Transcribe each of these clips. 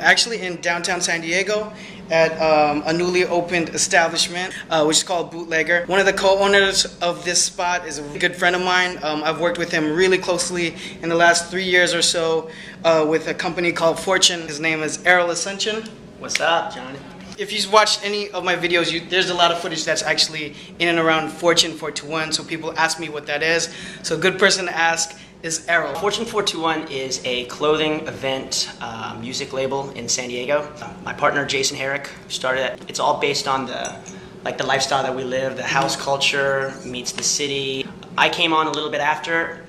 actually in downtown San Diego at a newly opened establishment, which is called Bootlegger. One of the co-owners of this spot is a good friend of mine. I've worked with him really closely in the last 3 years or so with a company called Fortune. His name is Errol Asuncion. What's up, Johnny? If you've watched any of my videos, there's a lot of footage that's actually in and around Fortune 421, so people ask me what that is. So a good person to ask is Errol. Fortune 421 is a clothing event music label in San Diego. My partner Jason Herrick started it. It's all based on the lifestyle that we live, the house culture meets the city. I came on a little bit after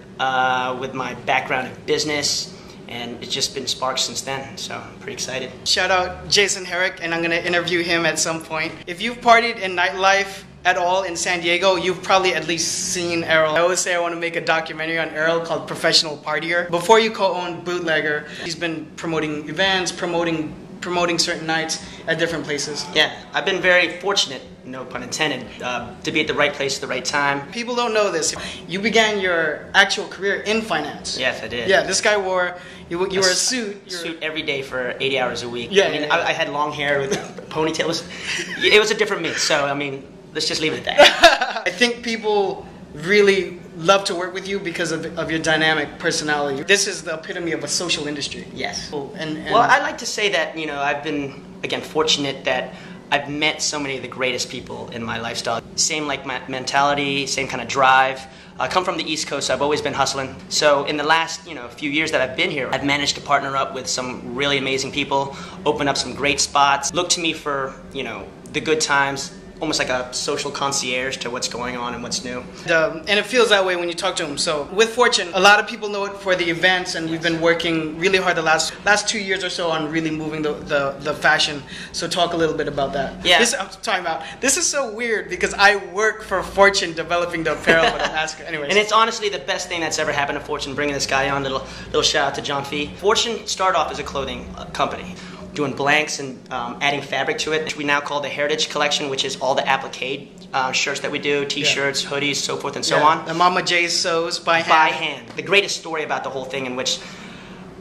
with my background in business, and it's just been sparked since then, so I'm pretty excited. Shout out Jason Herrick, and I'm gonna interview him at some point. If you've partied in nightlife at all in San Diego, you've probably at least seen Errol. I always say I want to make a documentary on Errol called Professional Partier. Before you co-owned Bootlegger, he's been promoting events, promoting certain nights at different places. Yeah, I've been very fortunate, no pun intended, to be at the right place at the right time. People don't know this. You began your actual career in finance. Yes, I did. Yeah, this guy wore, you wore a suit. Suit every day for 80 hours a week. Yeah, I mean, I had long hair with a ponytail. It was a different me, so I mean, let's just leave it at that. I think people really love to work with you because of your dynamic personality. This is the epitome of a social industry. Yes. Well, I like to say that, you know, I've been, again, fortunate that I've met so many of the greatest people in my lifestyle. Same like mentality, same kind of drive. I come from the East Coast, so I've always been hustling. So in the last, few years that I've been here, I've managed to partner up with some really amazing people, open up some great spots, look to me for, the good times, almost like a social concierge to what's going on and what's new. And it feels that way when you talk to him. So with Fortune, a lot of people know it for the events, and we've been working really hard the last 2 years or so on really moving the fashion. So talk a little bit about that. Yeah. I'm talking about, this is so weird because I work for Fortune developing the apparel, but I'm asking, anyways. And it's honestly the best thing that's ever happened to Fortune, bringing this guy on. Little shout out to Jon Phenom. Fortune started off as a clothing company, doing blanks and adding fabric to it, which we now call the Heritage Collection, which is all the applique shirts that we do, t-shirts, hoodies, so forth and so on. The Mama J sews by hand. By hand. The greatest story about the whole thing, in which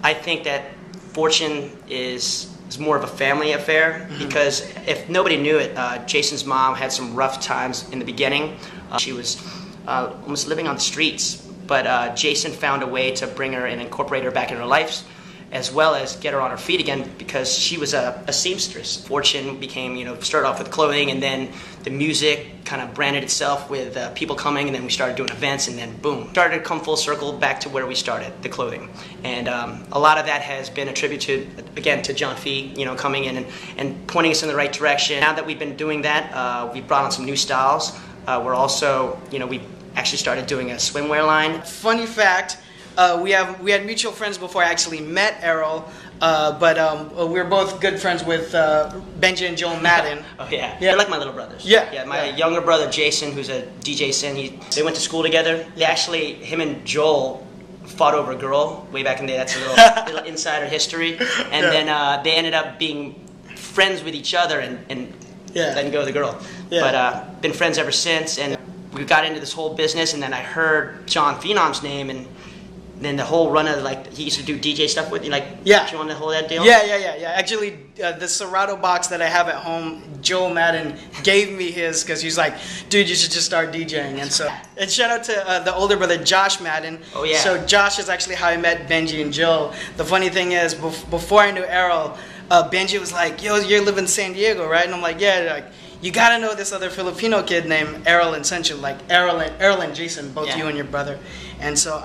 I think that Fortune is more of a family affair, because if nobody knew it, Jason's mom had some rough times in the beginning. She was almost living on the streets, but Jason found a way to bring her and incorporate her back in her life, as well as get her on her feet again, because she was a seamstress. Fortune became, started off with clothing, and then the music kind of branded itself with people coming, and then we started doing events, and then boom. Started to come full circle back to where we started, the clothing. And a lot of that has been attributed, again, to Jon Phenom, coming in and pointing us in the right direction. Now that we've been doing that, we brought on some new styles. We're also, we actually started doing a swimwear line. Funny fact, we had mutual friends before I actually met Errol, but we're both good friends with Benji and Joel Madden. Oh yeah, they're like my little brothers. Yeah, my younger brother Jason, who's a DJ Sin, they went to school together. They actually, him and Joel fought over a girl way back in the day. That's a little insider history. And then they ended up being friends with each other and letting go of the girl. Yeah. But been friends ever since, and we got into this whole business, and then I heard Jon Phenom's name, and then the whole run of, he used to do DJ stuff with you, Join the whole that deal? Yeah. Actually, the Serato box that I have at home, Joel Madden gave me his because he's like, dude, you should just start DJing. And shout out to the older brother, Josh Madden. Oh yeah. So Josh is actually how I met Benji and Joel. The funny thing is, before I knew Errol, Benji was like, yo, you live in San Diego, right? And I'm like, yeah. You gotta know this other Filipino kid named Errol Asuncion, like Errol and Jason, both you and your brother. And so,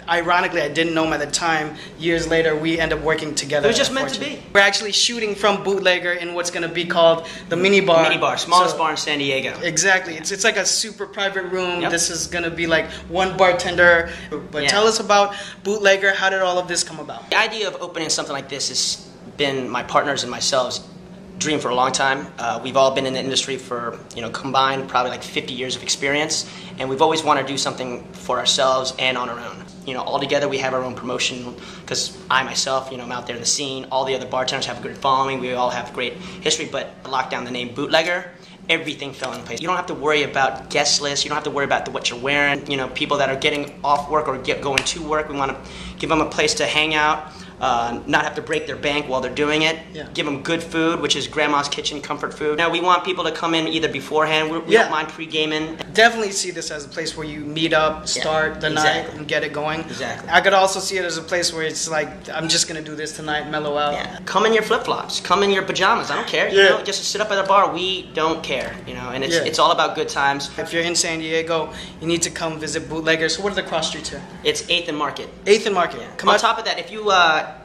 ironically, I didn't know him at the time. Years later, we end up working together. It was just meant to be. We're actually shooting from Bootlegger in what's gonna be called the mini bar. Mini bar, smallest bar in San Diego. Exactly. It's like a super private room. Yep. This is gonna be like one bartender. But tell us about Bootlegger. How did all of this come about? The idea of opening something like this has been my partners and myself's dream for a long time. We've all been in the industry for, combined probably like 50 years of experience, and we've always wanted to do something for ourselves and on our own. All together we have our own promotion, because I myself, I'm out there in the scene. All the other bartenders have a good following. We all have great history, but lock down the name Bootlegger, everything fell in place. You don't have to worry about guest lists. You don't have to worry about what you're wearing. People that are getting off work or going to work, we want to give them a place to hang out. not have to break their bank while they're doing it. Yeah. Give them good food, which is grandma's kitchen comfort food. Now we want people to come in either beforehand. We don't mind pre-gaming. Definitely see this as a place where you meet up, start the night, and get it going. Exactly. I could also see it as a place where it's like, I'm just gonna do this tonight, mellow out. Yeah. Come in your flip-flops. Come in your pajamas. I don't care. You know, just sit up at the bar. We don't care. You know, and it's all about good times. If you're in San Diego, you need to come visit Bootlegger. So what are the cross streets here? It's 8th and Market. 8th and Market. Yeah. On top of that, if you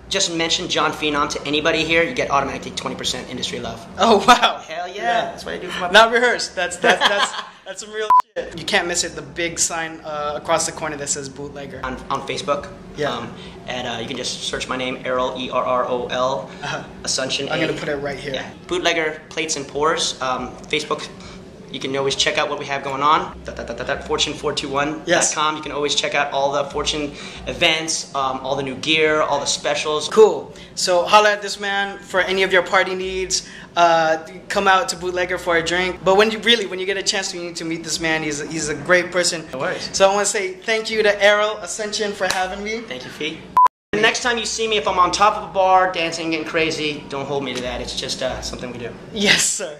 just mention Jon Phenom to anybody here, you get automatically 20% industry love. Oh wow! Hell yeah! That's what I do for my. Not rehearsed. That's some real shit. You can't miss it. The big sign across the corner that says Bootlegger. On Facebook. Yeah. And you can just search my name, Errol, E-R-R-O-L, Asuncion. I'm gonna put it right here. Yeah. Bootlegger Plates and Pours. Facebook. You can always check out what we have going on. Fortune421.com. You can always check out all the Fortune events, all the new gear, all the specials. Cool. So holla at this man for any of your party needs. Come out to Bootlegger for a drink. But when you get a chance, you need to meet this man. He's a great person. No worries. So I want to say thank you to Errol Asuncion for having me. Thank you, Fee. The next time you see me, if I'm on top of a bar, dancing, getting crazy, don't hold me to that. It's just something we do. Yes, sir.